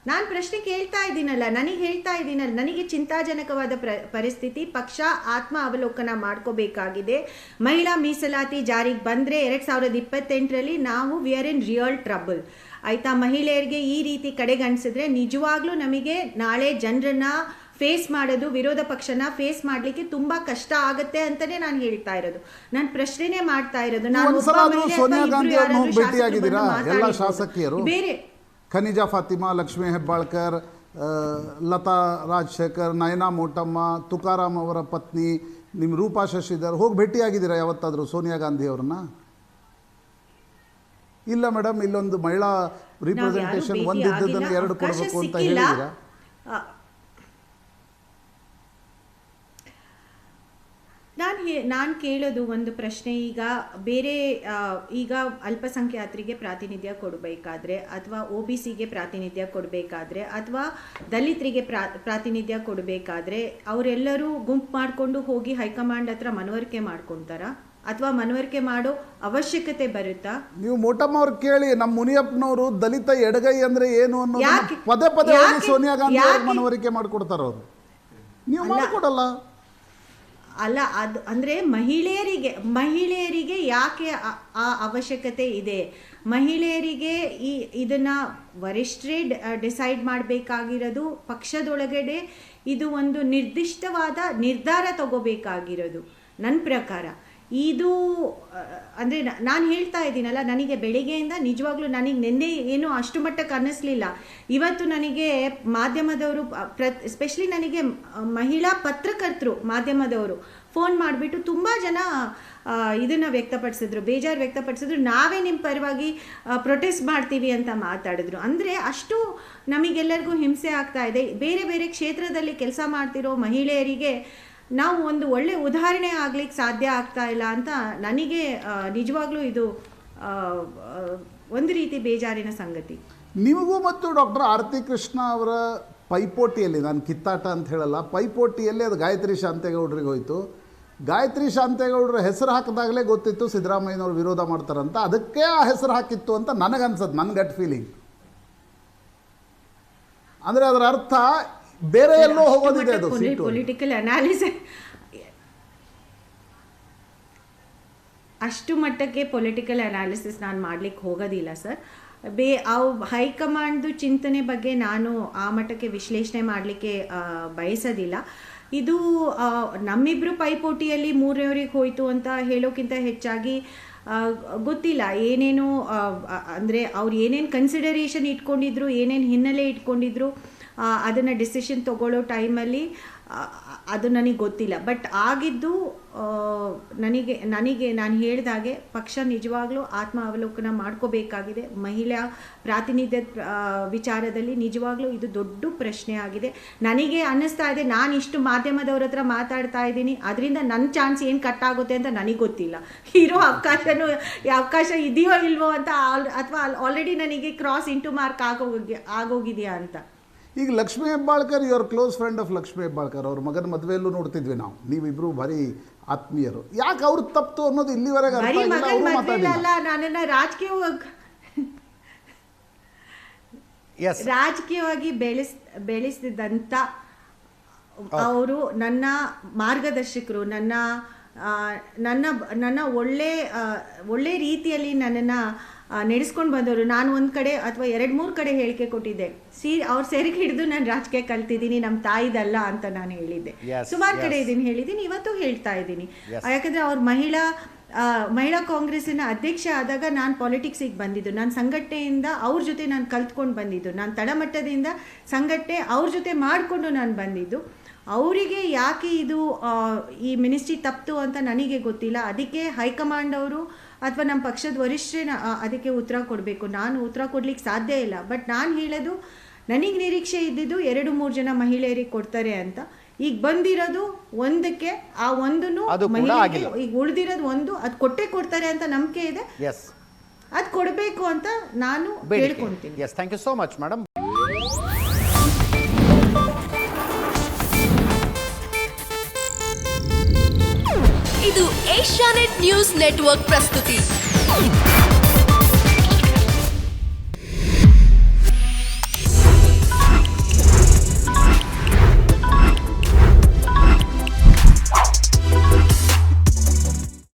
ನಾನು ಪ್ರಶ್ನೆ ಕೇಳ್ತಾ ಇದ್ದೀನಲ್ಲ, ನನಗೆ ಹೇಳ್ತಾ ಇದ್ದೀನಲ್ಲ, ನನಗೆ ಚಿಂತಾಜನಕವಾದ ಪರಿಸ್ಥಿತಿ. ಪಕ್ಷ ಆತ್ಮ ಅವಲೋಕನ ಮಾಡ್ಕೋಬೇಕಾಗಿದೆ. ಮಹಿಳಾ ಮೀಸಲಾತಿ ಜಾರಿಗೆ ಬಂದರೆ 2028ರಲ್ಲಿ ನಾವು we are in real trouble ಆಯಿತಾ. ಮಹಿಳೆಯರಿಗೆ ಈ ರೀತಿ ಕಡೆಗಣಿಸಿದ್ರೆ ನಿಜವಾಗ್ಲೂ ನಮಗೆ ನಾಳೆ ಜನರನ್ನ ಫೇಸ್ ಮಾಡೋದು, ವಿರೋಧ ಪಕ್ಷನ ಫೇಸ್ ಮಾಡಲಿಕ್ಕೆ ತುಂಬ ಕಷ್ಟ ಆಗುತ್ತೆ ಅಂತಲೇ ನಾನು ಹೇಳ್ತಾ ಇರೋದು. ನಾನು ಪ್ರಶ್ನೆನೇ ಮಾಡ್ತಾ ಇರೋದು, ನಾನು ಸೋನಿಯಾ ಗಾಂಧಿ ಅವರನ್ನು ಭೇಟಿಯಾಗಿದ್ದೀರಾ? ಎಲ್ಲ ಶಾಸಕಿಯರು, ಬೇರೆ ಖನಿಜಾ ಫಾತಿಮಾ, ಲಕ್ಷ್ಮೀ ಹೆಬ್ಬಾಳ್ಕರ್, ಲತಾ ರಾಜಶೇಖರ್, ನಯನಾ ಮೋಟಮ್ಮ, ತುಕಾರಾಮ್ ಅವರ ಪತ್ನಿ, ನಿಮ್ಮ ರೂಪಾ ಶಶಿಧರ್ ಹೋಗಿ ಭೇಟಿಯಾಗಿದ್ದೀರಾ ಯಾವತ್ತಾದರೂ ಸೋನಿಯಾ ಗಾಂಧಿ ಅವ್ರನ್ನ? ಇಲ್ಲ ಮೇಡಮ್, ಇಲ್ಲೊಂದು ಮಹಿಳಾ ರಿಪ್ರೆಸೆಂಟೇಷನ್ ಒಂದಿದ್ದದನ್ನು 2 ಕೊಡಬೇಕು ಅಂತ ಹೇಳಿದ್ದೀರಾ? ನಾನು ಕೇಳೋದು ಒಂದು ಪ್ರಶ್ನೆ, ಈಗ ಅಲ್ಪಸಂಖ್ಯಾತರಿಗೆ ಪ್ರಾತಿನಿಧ್ಯ ಕೊಡಬೇಕಾದ್ರೆ, ಅಥವಾ OBCಗೆ ಪ್ರಾತಿನಿಧ್ಯ ಕೊಡಬೇಕಾದ್ರೆ, ಅಥವಾ ದಲಿತರಿಗೆ ಪ್ರಾತಿನಿಧ್ಯ ಕೊಡಬೇಕಾದ್ರೆ ಅವರೆಲ್ಲರೂ ಗುಂಪು ಮಾಡಿಕೊಂಡು ಹೋಗಿ ಹೈಕಮಾಂಡ್ ಹತ್ರ ಮನವರಿಕೆ ಮಾಡ್ಕೊತಾರಾ, ಅಥವಾ ಮನವರಿಕೆ ಮಾಡೋ ಅವಶ್ಯಕತೆ ಬರುತ್ತಾ? ನೀವು ಮೋಟಮ್ಮ ಅವ್ರು ಕೇಳಿ, ನಮ್ಮ ಮುನಿಯಪ್ಪನವರು ದಲಿತ ಎಡಗೈ ಅಂದ್ರೆ ಏನು ಅನ್ನೋದು ಪದೇ ಪದೇ ಸೋನಿಯಾ ಗಾಂಧಿ ಮನವರಿಕೆ ಮಾಡಿಕೊಡ್ತಾರ ಅವರು, ನೀವು ಮಾಡಿಕೊಡಲ್ಲ ಅಲ್ಲ. ಅದು ಅಂದರೆ ಮಹಿಳೆಯರಿಗೆ ಯಾಕೆ ಆ ಅವಶ್ಯಕತೆ ಇದೆ? ಮಹಿಳೆಯರಿಗೆ ಇದನ್ನು ವರಿಷ್ಠರೇ ಡಿಸೈಡ್ ಮಾಡಬೇಕಾಗಿರೋದು, ಪಕ್ಷದೊಳಗಡೆ ಇದು ಒಂದು ನಿರ್ದಿಷ್ಟವಾದ ನಿರ್ಧಾರ ತಗೋಬೇಕಾಗಿರೋದು ನನ್ನ ಪ್ರಕಾರ. ಇದು ಅಂದರೆ ನಾನು ಹೇಳ್ತಾ ಇದ್ದೀನಲ್ಲ, ನನಗೆ ಬೆಳಿಗ್ಗೆಯಿಂದ ನಿಜವಾಗ್ಲೂ ನನಗೆ ನಿನ್ನೆ ಏನು ಅಷ್ಟು ಮಟ್ಟಕ್ಕೆ ಅನ್ನಿಸ್ಲಿಲ್ಲ. ಇವತ್ತು ನನಗೆ ಮಾಧ್ಯಮದವರು ಎಸ್ಪೆಷಲಿ ನನಗೆ ಮಹಿಳಾ ಪತ್ರಕರ್ತರು ಮಾಧ್ಯಮದವರು ಫೋನ್ ಮಾಡಿಬಿಟ್ಟು ತುಂಬ ಜನ ಇದನ್ನು ವ್ಯಕ್ತಪಡಿಸಿದ್ರು, ಬೇಜಾರು ವ್ಯಕ್ತಪಡಿಸಿದ್ರು. ನಾವೇ ನಿಮ್ಮ ಪರವಾಗಿ ಪ್ರೊಟೆಸ್ಟ್ ಮಾಡ್ತೀವಿ ಅಂತ ಮಾತಾಡಿದ್ರು. ಅಂದರೆ ಅಷ್ಟು ನಮಗೆಲ್ಲರಿಗೂ ಹಿಂಸೆ ಆಗ್ತಾ ಇದೆ. ಬೇರೆ ಬೇರೆ ಕ್ಷೇತ್ರದಲ್ಲಿ ಕೆಲಸ ಮಾಡ್ತಿರೋ ಮಹಿಳೆಯರಿಗೆ ನಾವು ಒಂದು ಒಳ್ಳೆ ಉದಾಹರಣೆ ಆಗ್ಲಿಕ್ಕೆ ಸಾಧ್ಯ ಆಗ್ತಾ ಇಲ್ಲ ಅಂತ ನನಗೆ ನಿಜವಾಗ್ಲೂ ಇದು ಒಂದು ರೀತಿ ಬೇಜಾರಿನ ಸಂಗತಿ. ನಿಮಗೂ ಮತ್ತು ಡಾಕ್ಟರ್ ಆರತಿ ಕೃಷ್ಣ ಅವರ ಪೈಪೋಟಿಯಲ್ಲಿ, ನಾನು ಕಿತ್ತಾಟ ಅಂತ ಹೇಳಲ್ಲ, ಪೈಪೋಟಿಯಲ್ಲಿ ಅದು ಗಾಯತ್ರಿ ಶಾಂತೇಗೌಡರಿಗೆ ಹೋಯಿತು. ಗಾಯತ್ರಿ ಶಾಂತೇಗೌಡರ ಹೆಸರು ಹಾಕಿದಾಗಲೇ ಗೊತ್ತಿತ್ತು ಸಿದ್ದರಾಮಯ್ಯನವ್ರು ವಿರೋಧ ಮಾಡ್ತಾರಂತ, ಅದಕ್ಕೆ ಆ ಹೆಸರು ಹಾಕಿತ್ತು ಅಂತ ನನಗನ್ಸದ್ದು, ನನ್ನ ಗಟ್ ಫೀಲಿಂಗ್. ಅಂದರೆ ಅದರ ಅರ್ಥ ಬೇರೆ ಎಲ್ಲೋ ಹೋಗೋದಿದೆ ಅದು ಪೊಲಿಟಿಕಲ್ ಅನಾಲಿಸಿಸ್, ಅಷ್ಟು ಮಟ್ಟಕ್ಕೆ ಪೊಲಿಟಿಕಲ್ ಅನಾಲಿಸಿಸ್ ನಾನು ಮಾಡ್ಲಿಕ್ಕೆ ಹೋಗೋದಿಲ್ಲ ಸರ್. ಅವು ಹೈಕಮಾಂಡ್ದು ಚಿಂತನೆ ಬಗ್ಗೆ ನಾನು ಆ ಮಟ್ಟಕ್ಕೆ ವಿಶ್ಲೇಷಣೆ ಮಾಡಲಿಕ್ಕೆ ಬಯಸೋದಿಲ್ಲ. ಇದು ನಮ್ಮಿಬ್ಬರು ಪೈಪೋಟಿಯಲ್ಲಿ ಮೂರನೇವ್ರಿಗೆ ಹೋಯಿತು ಅಂತ ಹೇಳೋಕ್ಕಿಂತ ಹೆಚ್ಚಾಗಿ ಗೊತ್ತಿಲ್ಲ ಏನೇನು ಅಂದರೆ ಅವ್ರು ಏನೇನು ಕನ್ಸಿಡರೇಷನ್ ಇಟ್ಕೊಂಡಿದ್ರು, ಏನೇನು ಹಿನ್ನೆಲೆ ಇಟ್ಕೊಂಡಿದ್ರು, ಅದನ್ನು ಡಿಸಿಷನ್ ತೊಗೊಳ್ಳೋ ಟೈಮಲ್ಲಿ ಅದು ನನಗೆ ಗೊತ್ತಿಲ್ಲ. ಬಟ್ ಆಗಿದ್ದು ನನಗೆ ನಾನು ಹೇಳಿದಾಗೆ ಪಕ್ಷ ನಿಜವಾಗ್ಲೂ ಆತ್ಮ ಅವಲೋಕನ ಮಾಡ್ಕೋಬೇಕಾಗಿದೆ. ಮಹಿಳಾ ಪ್ರಾತಿನಿಧ್ಯದ ವಿಚಾರದಲ್ಲಿ ನಿಜವಾಗ್ಲೂ ಇದು ದೊಡ್ಡ ಪ್ರಶ್ನೆ ಆಗಿದೆ. ನನಗೆ ಅನ್ನಿಸ್ತಾ ಇದೆ, ನಾನು ಇಷ್ಟು ಮಾಧ್ಯಮದವ್ರ ಹತ್ರ ಮಾತಾಡ್ತಾ ಇದ್ದೀನಿ, ಅದರಿಂದ ನನ್ನ ಚಾನ್ಸ್ ಏನು ಕಟ್ಟಾಗುತ್ತೆ ಅಂತ ನನಗೆ ಗೊತ್ತಿಲ್ಲ. ಇರೋ ಅವಕಾಶ ಇದೆಯೋ ಇಲ್ವೋ ಅಂತ, ಅಥವಾ ಆಲ್ರೆಡಿ ನನಗೆ ಕ್ರಾಸ್ ಇಂಟು ಮಾರ್ಕ್ ಆಗೋಗಿದೆಯಾ ಅಂತ. ಈಗ Lakshmi Hebbalkar, your close friend of Lakshmi Hebbalkar, ಅವ್ರ ಮಗನ ಮದುವೆಯಲ್ಲೂ ನೋಡ್ತಿದ್ವಿ ನಾವು, ನೀವಿಬ್ರು ಭಾರಿ ಆತ್ಮೀಯರು. ಯಾಕೆ ಅವ್ರು ತಪ್ಪು ಅನ್ನೋದು ಇಲ್ಲಿವರೆಗೆ ನನ್ನನ್ನು ರಾಜಕೀಯವಾಗಿ ಬೆಳೆಸಿದಂಥ ಅವರು ನನ್ನ ಮಾರ್ಗದರ್ಶಕರು, ನನ್ನ ಒಳ್ಳೆ ರೀತಿಯಲ್ಲಿ ನನ್ನನ್ನು ನಡೆಸ್ಕೊಂಡು ಬಂದವರು. ನಾನು ಒಂದು ಕಡೆ ಅಥವಾ 2-3 ಕಡೆ ಹೇಳಿಕೆ ಕೊಟ್ಟಿದ್ದೆ, ಅವ್ರ ಸೆರೆಗೆ ಹಿಡಿದು ನಾನು ರಾಜಕೀಯ ಕಲ್ತಿದ್ದೀನಿ, ನಮ್ಮ ತಾಯಿದಲ್ಲ ಅಂತ ನಾನು ಹೇಳಿದ್ದೆ. ಸುಮಾರು ಕಡೆ ಹೇಳಿದ್ದೀನಿ, ಇವತ್ತು ಹೇಳ್ತಾ ಇದ್ದೀನಿ. ಯಾಕಂದರೆ ಅವ್ರ ಮಹಿಳಾ ಕಾಂಗ್ರೆಸ್ಸಿನ ಅಧ್ಯಕ್ಷ ಆದಾಗ ನಾನು ಪಾಲಿಟಿಕ್ಸಿಗೆ ಬಂದಿದ್ದು, ನಾನು ಸಂಘಟನೆಯಿಂದ ಅವ್ರ ಜೊತೆ ನಾನು ಕಲ್ತ್ಕೊಂಡು ಬಂದಿದ್ದು, ನಾನು ತಳಮಟ್ಟದಿಂದ ಸಂಘಟನೆ ಅವ್ರ ಜೊತೆ ಮಾಡಿಕೊಂಡು ನಾನು ಬಂದಿದ್ದು. ಅವರಿಗೆ ಯಾಕೆ ಇದು ಈ ಮಿನಿಸ್ಟ್ರಿ ತಪ್ಪಿತು ಅಂತ ನನಗೆ ಗೊತ್ತಿಲ್ಲ. ಅದಕ್ಕೆ ಹೈಕಮಾಂಡ್ ಅವರು ಅಥವಾ ನಮ್ಮ ಪಕ್ಷದ ವರಿಷ್ಠರೇ ಅದಕ್ಕೆ ಉತ್ತರ ಕೊಡಬೇಕು. ನಾನು ಉತ್ತರ ಕೊಡ್ಲಿಕ್ಕೆ ಸಾಧ್ಯ ಇಲ್ಲ. ಬಟ್ ನಾನು ಹೇಳೋದು, ನನಗೆ ನಿರೀಕ್ಷೆ ಇದ್ದಿದ್ದು 2-3 ಜನ ಮಹಿಳೆಯರಿಗೆ ಕೊಡ್ತಾರೆ ಅಂತ. ಈಗ ಬಂದಿರೋದು ಒಂದಕ್ಕೆ, ಆ ಒಂದನ್ನು ಮಹಿಳೆಯರಿಗೆ ಈಗ ಉಳಿದಿರೋದು ಒಂದು, ಅದು ಕೊಡ್ತಾರೆ ಅಂತ ನಂಬಿಕೆ ಇದೆ. ಅದು ಕೊಡಬೇಕು ಅಂತ ನಾನು ಕೇಳ್ಕೊಂತೀನಿ. Thank you so much madam. ಇದು ಏಷ್ಯಾನೆಟ್ ನ್ಯೂಸ್ ನೆಟ್ವರ್ಕ್ ಪ್ರಸ್ತುತಿ.